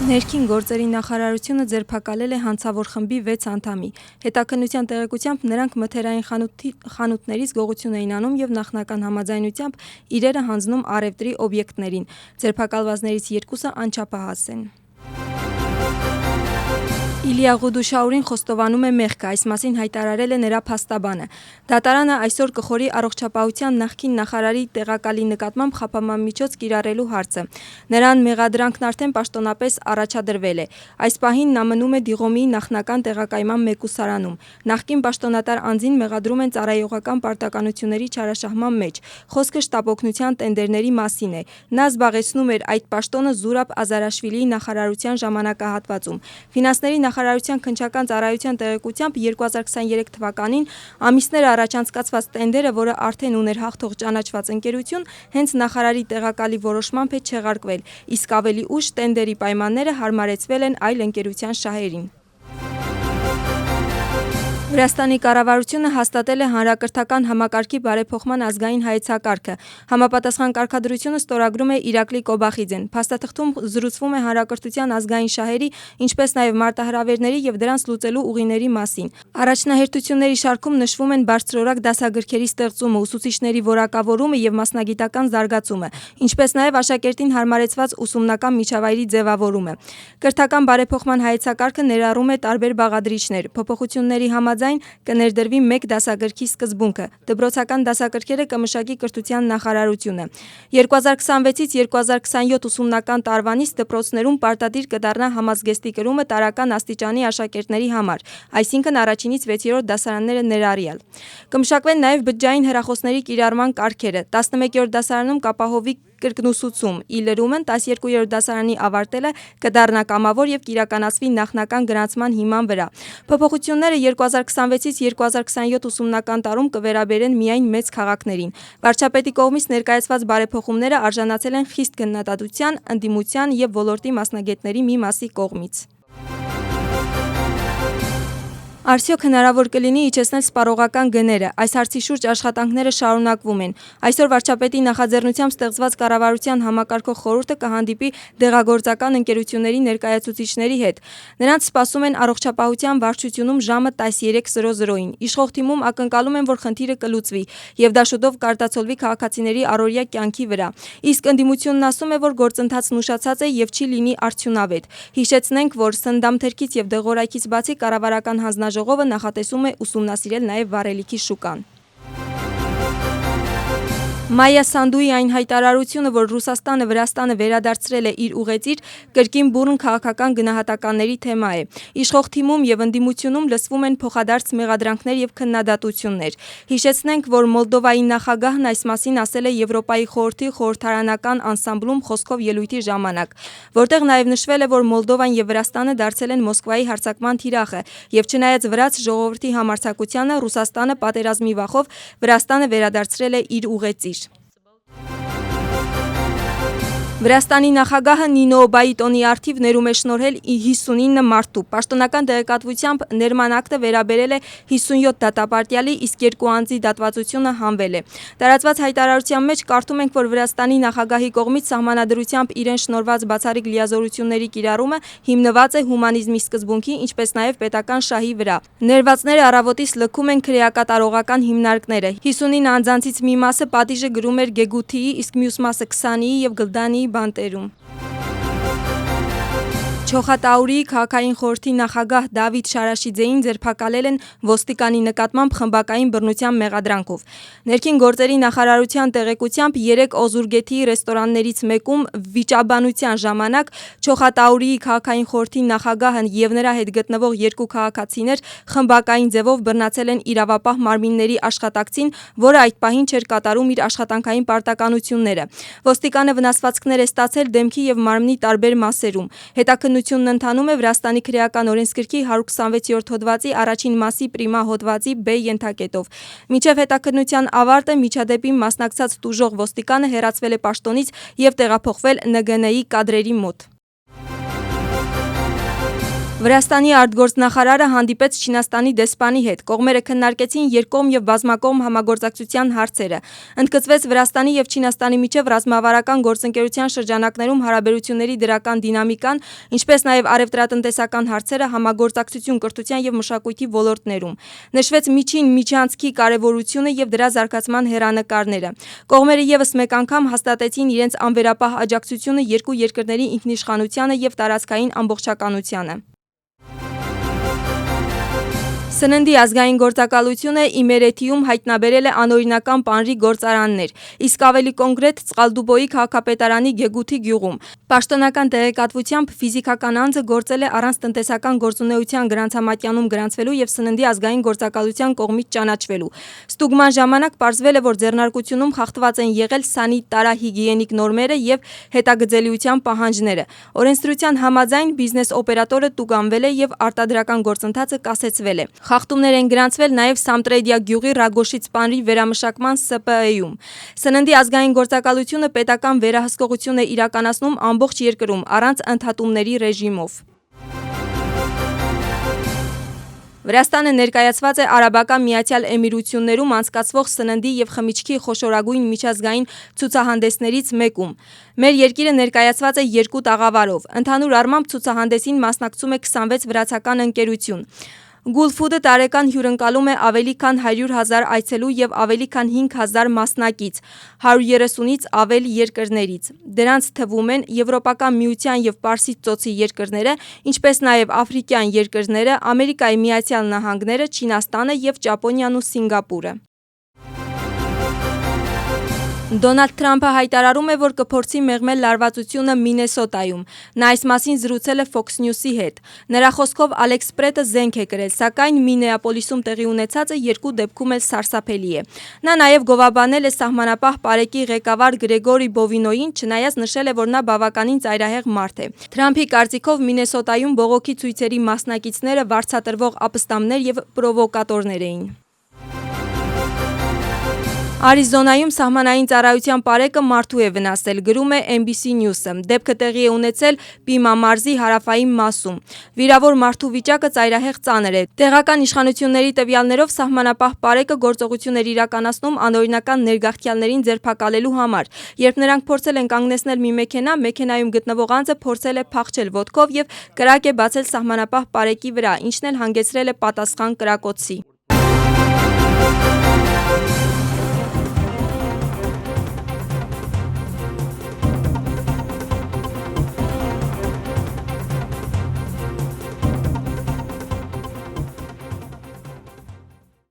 Ներքին գործերի նախարարությունը ձերբակալել է հանցավոր խմբի 6 անդամի։ Հետաքննության տեղեկությամբ նրանք մթերային խանութներից գողություն էին անում և նախնական համաձայնությամբ իրերը հանձնում առևտրի օբյեկտներին։ Ձերբակալվածներից 2-ը անչափահաս են։ Իլիա Ղուդուշաուրին խոստովանում է մեղքը, այս մասին հայտարարել է նրա փաստաբանը։ Դատարանը այսօր կխորի առողջապահության նախկին նախարարի տեղակալի նկատմամբ խաբամամիջոց կիրառելու հարցը։ Նրան մեղադրանքն արդեն պաշտոնապես առաջադրվել է։ Այս պահին նա մնում է Դիղոմի նախնական տեղակայման մեկուսարանում։ Նախկին պաշտոնատար անձին մեղադրում են ծառայողական պարտականությունների չարաշահման մեջ։ Խոսքը շտապօգնության տենդերների մասին է։ Նա զբաղեցնում էր այդ պաշտոնը Զուրաբ Ազարաշվիլիի նախարարության ժամանակահատվածում։ Ֆինանսների նախարարության քննչական ծառայության տեղեկությամբ 2023 թվականին ամիսներ առաջ անցկացված տենդերը, որը արդեն ուներ հաղթող ճանաչված ընկերություն, հենց նախարարի տեղակալի որոշմամբ է չեղարկվել, իսկ ավելի ուշ տենդերի պայմանները հարմարեցվել են այլ ընկերության շահերին։ Վրաստանի կառավարությունը հաստատել է հանրակրթական համակարգի բարեփոխման ազգային հայեցակարգը։ Համապատասխան կարգադրությունը ստորագրում է Իրակլի Կոբախիձեն։ Փաստաթղթում զրուցվում է հանրակրթության ազգային շահերի, ինչպես նաև մարտահրավերների և դրանց լուծելու ուղիների մասին։ Առաջնահերթությունների շարքում նշվում են բարձրորակ դասագրքերի ստեղծումը, ուսուցիչների որակավորումը և մասնագիտական զարգացումը, ինչպես նաև աշակերտին հարմարեցված ուսումնական միջավայրի ձևավորումը։ Կրթական բարեփոխման հայեցակարգը ներառում է տարբեր բաղադրիչներ։ Փոփոխությունների համաձայն կներդրվի 1 դասագրքի սկզբունքը։ Դպրոցական դասագրքերը կմշակի կրթության նախարարությունը։ 2026-ից 2027 ուսումնական տարվանից դպրոցներում պարտադիր կդառնա համազգեստի կրումը տարրական աստիճանի աշակերտների համար, այսինքն առաջինից 6-րդ դասարանները ներառյալ։ Կմշակվեն նաև բջջային հեռախոսների կիրառման կարգերը։ 11-րդ դասարանում կապահովի կրկնուսուցում, ի լրումն 12-րդ դասարանի ավարտելը կդառնա կամավոր և կիրականացվի նախնական գրանցման հիման վրա։ Փոփոխությունները 2026-ից 2027 ուսումնական տարում կվերաբերեն միայն մեծ քաղաքներին։ Վարչապետի կողմից ներկայացված բարեփոխումները արժանացել են խիստ քննադատության, ընդդիմության և ոլորտի մասնագետների մի մասի կողմից։ Արդյոք հնարավոր կլինի իջեցնել սպառողական գները։ Այս հարցի շուրջ աշխատանքները շարունակվում են։ Այսօր վարչապետի նախաձեռնությամբ ստեղծված կառավարության համակարգող խորհուրդը կհանդիպի դեղագործական ընկերությունների ներկայացուցիչների հետ։ Նրանց սպասում են առողջապահության վարչությունում ժամը 13:00-ին։ Իշխող թիմում ակնկալում են, որ խնդիրը կլուծվի և դա շուտով կարտացոլվի քաղաքացիների առօրյա կյանքի վրա։ Իսկ ընդդիմությունն ասում է, որ գործընթացն ուշացած է և չի լինի արդյունավետ։ Հիշեցնենք, որ սննդամթերքից և դեղորայքից բացի կառավարական հանձնաժողովը նախատեսում է ուսումնասիրել նաև վառելիքի շուկան։ Մայա Սանդուի այն հայտարարությունը, որ Ռուսաստանը Վրաստանը վերադարձրել է իր ուղեծիր, կրկին բուռն քաղաքական գնահատականների թեմա է։ Իշխող թիմում և ընդդիմությունում լսվում են փոխադարձ մեղադրանքներ և քննադատություններ։ Հիշեցնենք, որ Մոլդովայի նախագահն այս մասին ասել է Եվրոպայի խորհրդի խորհրդարանական անսամբլում խոսքով ելույթի ժամանակ, որտեղ նաև նշվել է, որ Մոլդովան և Վրաստանը դարձել են Մոսկվայի հարձակման թիրախը, և չնայած վրաց ժողովրդի համարձակությանը, Ռուսաստանը պատերազմի վախով Վրաստանը վերադարձրել է իր ուղեծիր։ Վրաստանի նախագահը Նինո Բայիտոնի առթիվ ներում է շնորհել 59 մարդու։ Պաշտոնական տեղեկատվությամբ ներման ակտը վերաբերել է 57 դատապարտյալի, իսկ 2 անձի դատվածությունը հանվել է։ Տարածված հայտարարության մեջ կարդում ենք, որ Վրաստանի նախագահի կողմից սահմանադրությամբ իրեն շնորհված բացառիկ լիազորությունների կիրառումը հիմնված է հումանիզմի սկզբունքի, ինչպես նաև պետական շահի վրա։ Ներվածները առավոտից լքում են քրեակատարողական հիմնարկները։ 59 անձանցից մի մասը պատիժը գրում էր Գեգութիի, իսկ մյուս մասը Քսանիի և Գլդանիի բանտերում։ Չոխատաուրիի քաղաքային խորհրդի նախագահ Դավիթ Շարաշիձեին ձերբակալել են ոստիկանի նկատմամբ խմբակային բռնության մեղադրանքով։ Ներքին գործերի նախարարության տեղեկությամբ 3 Օզուրգեթի ռեստորաններից մեկում վիճաբանության ժամանակ Չոխատաուրիի քաղաքային խորհրդի նախագահն և նրա հետ գտնվող 2 քաղաքացիներ խմբակային ձևով բռնացել են իրավապահ մարմինների աշխատակցին, որը այդ պահին չէր կատարում իր աշխատանքային պարտականությունները։ Ոստիկանը վնասվածքներ է ստացել դեմքի և մարմնի տարբեր մասերում։ Հետաքննությունն ընթանում է Վրաստանի քրեական օրենսգրքի 126-րդ հոդվածի առաջին մասի պրիմա հոդվածի B ենթակետով։ Մինչև հետաքննության ավարտը միջադեպին մասնակցած տուժող ոստիկանը հեռացվել է պաշտոնից և տեղափոխվել ՆԳՆ-ի կադրերի մոտ։ Վրաստանի արտգործնախարարը հանդիպեց Չինաստանի դեսպանի հետ։ Կողմերը քննարկեցին երկկողմ եւ բազմակողմ համագործակցության հարցերը։ Ընդգծվեց Վրաստանի եւ Չինաստանի միջև ռազմավարական գործընկերության շրջանակներում հարաբերությունների դրական դինամիկան, ինչպես նաեւ առևտրատնտեսական հարցերը համագործակցություն կրթության եւ մշակույթի ոլորտներում։ Նշվեց միջին միջանցքի կարեւորությունը եւ դրա զարգացման հեռանկարները։ Կողմերը եւս մեկ անգամ հաստատեցին իրենց անվերապահ աջակցությունը երկու երկրների ինքնիշխանությանը եւ տարածքային ամբողջականությանը։ Սննդի ազգային գործակալությունը Իմերեթիում հայտնաբերել է անօրինական պանրի գործարաններ, իսկ ավելի կոնկրետ Ծխալդուբոյի քաղաքապետարանի Գեգութի գյուղում։ Պաշտոնական տեղեկատվությամբ ֆիզիկական անձը գործել է առանց տնտեսական գործունեության գրանցամատյանում գրանցվելու եւ սննդի ազգային գործակալության կողմից ճանաչվելու։ Ստուգման ժամանակ պարզվել է, որ ձեռնարկությունում խախտված են եղել սանիտարահիգիենիկ նորմերը եւ հետագծելիության պահանջները։ Օրենսդրության համաձայն բիզնես օպերատորը տուգանվել է եւ արտադրական գործընթացը կասեցվել է։ Խախտումներ են գրանցվել նաև Սամտրեդիա գյուղի Ռագոշից պանրի վերամշակման ՍՊԸ-ում։ Սննդի ազգային գործակալությունը պետական վերահսկողություն է իրականացնում ամբողջ երկրում առանց ընդհատումների ռեժիմով։ Վրաստանը ներկայացված է Արաբական Միացյալ Էմիրություններում անցկացվող սննդի եւ խմիչքի խոշորագույն միջազգային ցուցահանդեսներից մեկում։ Մեր երկիրը ներկայացված է երկու տաղավարով։ Ընդհանուր առմամբ ցուցահանդեսին մասնակցում է 26 վրացական ընկերություն։ Գուլֆուդը տարեկան հյուրընկալում է ավելի քան 100,000 այցելու եւ ավելի քան 5,000 մասնակից 130-ից ավել երկրներից։ Դրանց թվում են Եվրոպական միության եւ Պարսից ծոցի երկրները, ինչպես նաեւ աֆրիկյան երկրները, Ամերիկայի Միացյալ Նահանգները, Չինաստանը եւ Ճապոնիան ու Սինգապուրը։ Դոնալդ Թրամփը հայտարարում է, որ կփորձի մեղմել լարվածությունը Մինեսոտայում։ Նա այս մասին զրուցել է Fox News-ի հետ։ Նրա խոսքով Ալեքս Պրետը զենք է կրել, սակայն Մինեապոլիսում տեղի ունեցածը երկու դեպքում էլ սարսափելի է։ Նա նաև գովաբանել է սահմանապահ պարեկի ղեկավար Գրեգորի Բովինոյին, չնայած նշել է, որ նա բավականին ծայրահեղ մարդ է։ Թրամփի կարծիքով Մինեսոտայում բողոքի ցույցերի մասնակիցները վարձատրվող ապստամբներ եւ պրովոկատորներ էին։ Արիզոնայում սահմանային ծառայության պարեկը մարդու է վնասել, գրում է NBC News-ը։ Դեպքը տեղի է ունեցել Պիմա մարզի հարավային մասում։ Վիրավոր մարդու վիճակը ծայրահեղ ծանր է։ Տեղական իշխանությունների տվյալներով սահմանապահ պարեկը գործողություն էր իրականացնում անօրինական ներգաղթյալներին ձերբակալելու համար։ Երբ նրանք փորձել են կանգնեցնել մի մեքենա, մեքենայում գտնվող անձը փորձել է փախչել ոտքով եւ կրակ է բացել սահմանապահ պարեկի վրա, ինչն էլ հանգեցրել է պատասխան կրակոցի։